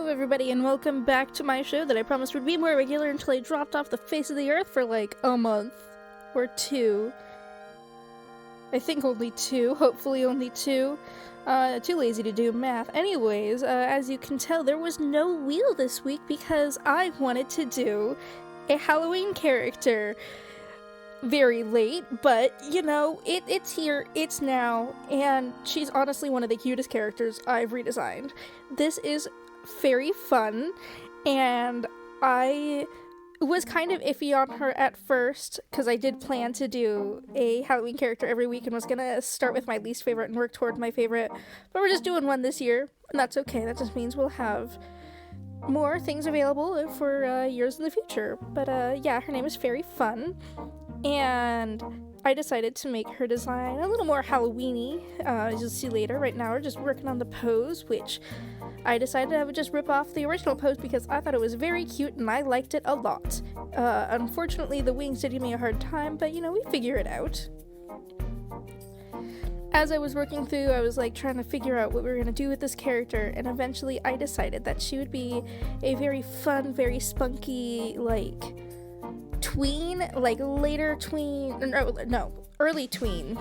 Hello everybody and welcome back to my show that I promised would be more regular until I dropped off the face of the earth for like a month or two. I think only two, hopefully only two. Too lazy to do math. Anyways, as you can tell, there was no wheel this week because I wanted to do a Halloween character. Very late, but you know, it's here, it's now, and she's honestly one of the cutest characters I've redesigned. This is very fun, and I was kind of iffy on her at first because I did plan to do a Halloween character every week and was gonna start with my least favorite and work toward my favorite, but we're just doing one this year, and that's okay. That just means we'll have more things available for years in the future. But yeah, her name is Fairy Fun, and I decided to make her design a little more Halloween-y, as you'll see later. Right now we're just working on the pose, which I decided I would just rip off the original pose because I thought it was very cute and I liked it a lot. Unfortunately, the wings did give me a hard time, but you know, we figure it out. As I was working through, I was like trying to figure out what we were going to do with this character, and eventually I decided that she would be a very fun, very spunky, like, tween, like later tween, no, early tween,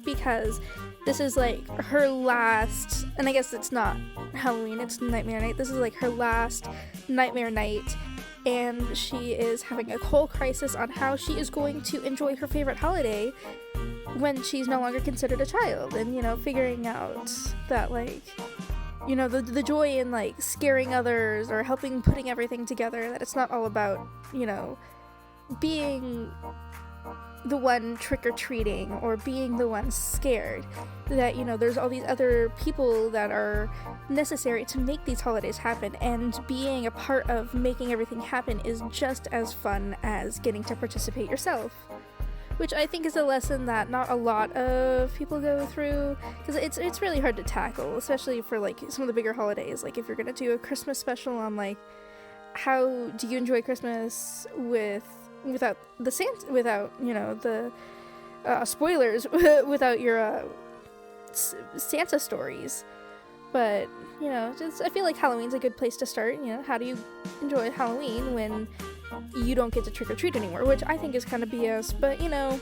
because this is like her last, and I guess it's not Halloween, it's Nightmare Night. This is like her last Nightmare Night, and she is having a whole crisis on how she is going to enjoy her favorite holiday when she's no longer considered a child, and you know, figuring out that, like, you know, the joy in like scaring others or helping putting everything together, that it's not all about, you know, being the one trick-or-treating or being the one scared, that, you know, there's all these other people that are necessary to make these holidays happen, and being a part of making everything happen is just as fun as getting to participate yourself. Which I think is a lesson that not a lot of people go through, because it's really hard to tackle, especially for like some of the bigger holidays. Like if you're gonna do a Christmas special on like how do you enjoy Christmas without the Santa, without, you know, the spoilers, without your Santa stories. But you know, just I feel like Halloween's a good place to start. You know, how do you enjoy Halloween when you don't get to trick-or-treat anymore, which I think is kind of BS, but you know,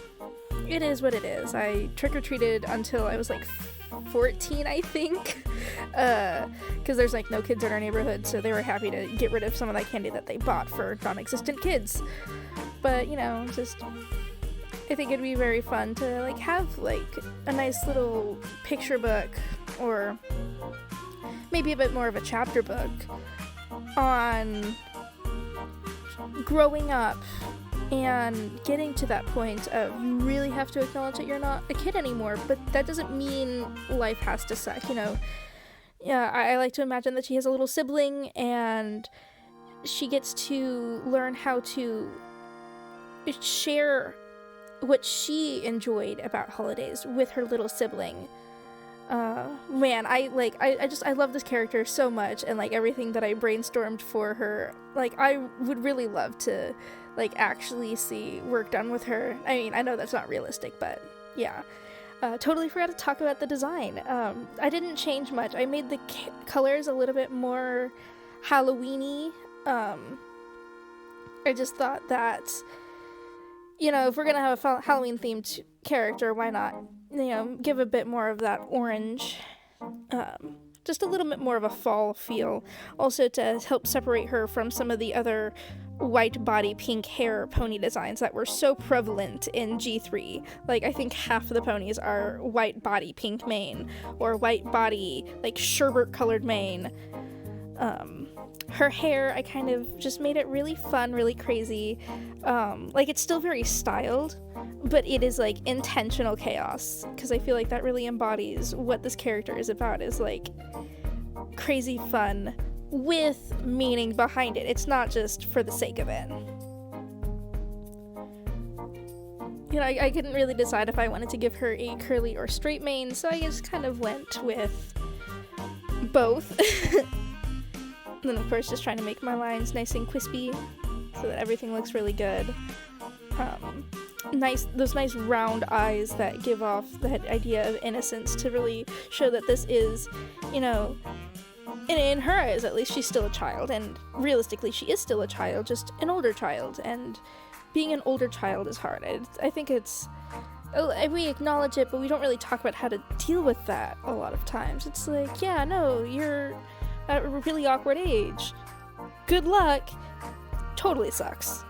it is what it is. I trick-or-treated until I was like 14, I think, because there's like no kids in our neighborhood, so they were happy to get rid of some of that candy that they bought for non-existent kids. But you know, just I think it'd be very fun to like have like a nice little picture book, or maybe a bit more of a chapter book on growing up and getting to that point of you really have to acknowledge that you're not a kid anymore, but that doesn't mean life has to suck, you know. Yeah, I like to imagine that she has a little sibling and she gets to learn how to share what she enjoyed about holidays with her little sibling. Man, I love this character so much, and like everything that I brainstormed for her, like I would really love to like actually see work done with her. I mean, I know that's not realistic, but yeah. Totally forgot to talk about the design. I didn't change much. I made the colors a little bit more Halloween-y. I just thought that, you know, if we're gonna have a Halloween themed character, why not, you know, give a bit more of that orange, just a little bit more of a fall feel, also to help separate her from some of the other white body pink hair pony designs that were so prevalent in G3. Like I think half of the ponies are white body pink mane, or white body like sherbet colored mane. Her hair, I kind of just made it really fun, really crazy. Like it's still very styled, but it is like intentional chaos, because I feel like that really embodies what this character is about, is like crazy fun with meaning behind it. It's not just for the sake of it. You know, I couldn't really decide if I wanted to give her a curly or straight mane, so I just kind of went with both. And then of course just trying to make my lines nice and crispy so that everything looks really good. Those nice round eyes that give off that idea of innocence to really show that this is, you know, in her eyes, at least, she's still a child, and realistically, she is still a child, just an older child, and being an older child is hard. I think it's... we acknowledge it, but we don't really talk about how to deal with that a lot of times. It's like, yeah, no, you're at a really awkward age. Good luck. Totally sucks.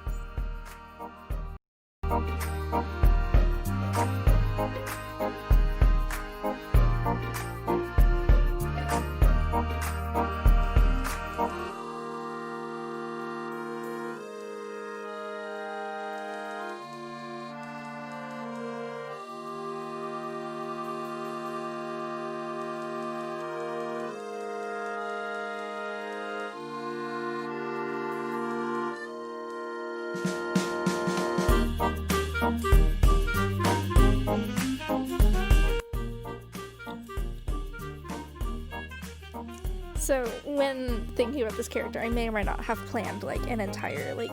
So when thinking about this character, I may or may not have planned like an entire like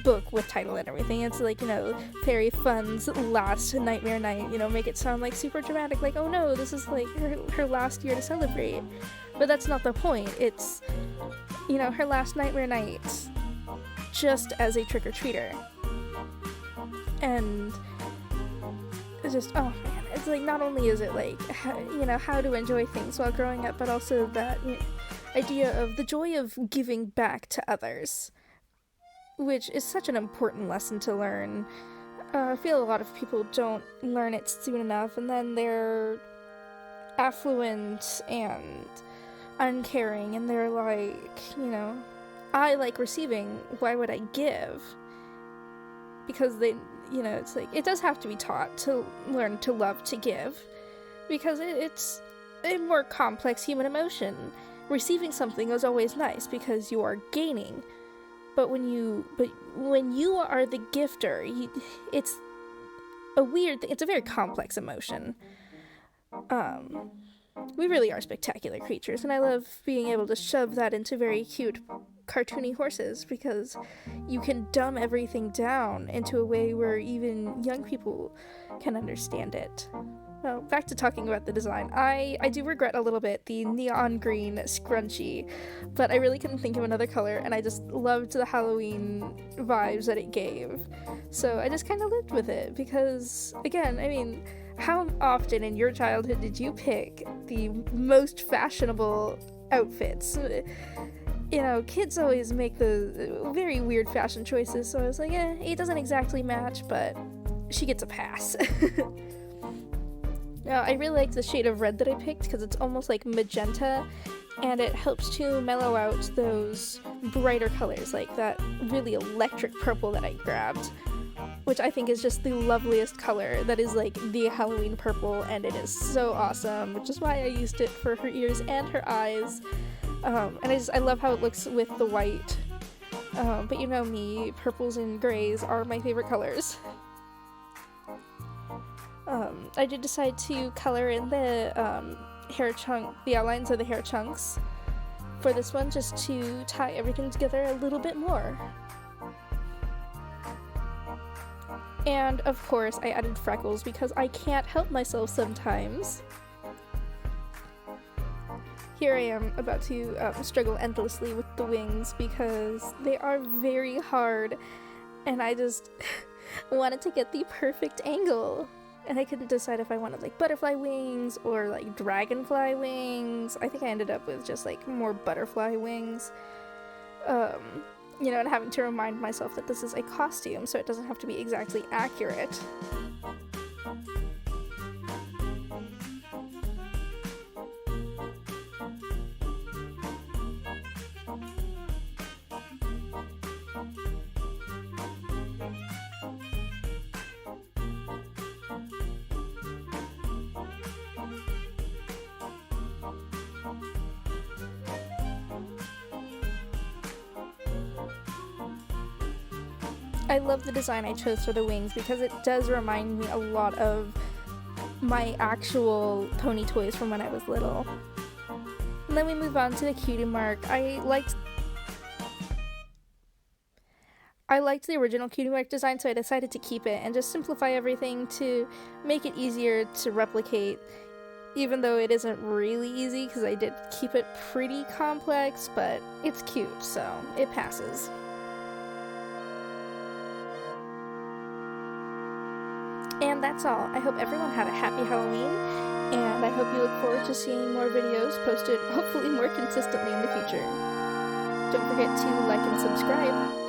book with title and everything. It's like, you know, Fairy Fun's last nightmare night, you know, make it sound like super dramatic, like, oh no, this is like her last year to celebrate. But that's not the point. It's, you know, her last nightmare night just as a trick-or-treater. And it's just, oh man, it's like, not only is it like, you know, how to enjoy things while growing up, but also that, you know, idea of the joy of giving back to others, which is such an important lesson to learn. I feel a lot of people don't learn it soon enough, and then they're affluent and uncaring, and they're like, you know, I like receiving, why would I give? Because they, you know, it's like, it does have to be taught to learn to love to give, because it's a more complex human emotion. Receiving something is always nice because you are gaining, but when you are the gifter, it's a weird thing. It's a very complex emotion. We really are spectacular creatures, and I love being able to shove that into very cute, cartoony horses, because you can dumb everything down into a way where even young people can understand it. Well, back to talking about the design. I do regret a little bit the neon green scrunchie, but I really couldn't think of another color, and I just loved the Halloween vibes that it gave. So I just kind of lived with it, because, again, I mean, how often in your childhood did you pick the most fashionable outfits? You know, kids always make the very weird fashion choices, so I was like, it doesn't exactly match, but she gets a pass. Now, I really like the shade of red that I picked because it's almost like magenta, and it helps to mellow out those brighter colors, like that really electric purple that I grabbed, which I think is just the loveliest color. That is like the Halloween purple, and it is so awesome, which is why I used it for her ears and her eyes. And I love how it looks with the white. But you know me, purples and grays are my favorite colors. I did decide to color in the the outlines of the hair chunks for this one, just to tie everything together a little bit more. And of course I added freckles because I can't help myself sometimes. Here I am about to struggle endlessly with the wings because they are very hard, and I just wanted to get the perfect angle. And I couldn't decide if I wanted like butterfly wings or like dragonfly wings. I think I ended up with just like more butterfly wings. You know, and having to remind myself that this is a costume, so it doesn't have to be exactly accurate. I love the design I chose for the wings because it does remind me a lot of my actual pony toys from when I was little. And then we move on to the cutie mark. I liked the original cutie mark design, so I decided to keep it and just simplify everything to make it easier to replicate even though it isn't really easy because I did keep it pretty complex, but it's cute, so it passes. And that's all. I hope everyone had a happy Halloween, and I hope you look forward to seeing more videos posted hopefully more consistently in the future. Don't forget to like and subscribe.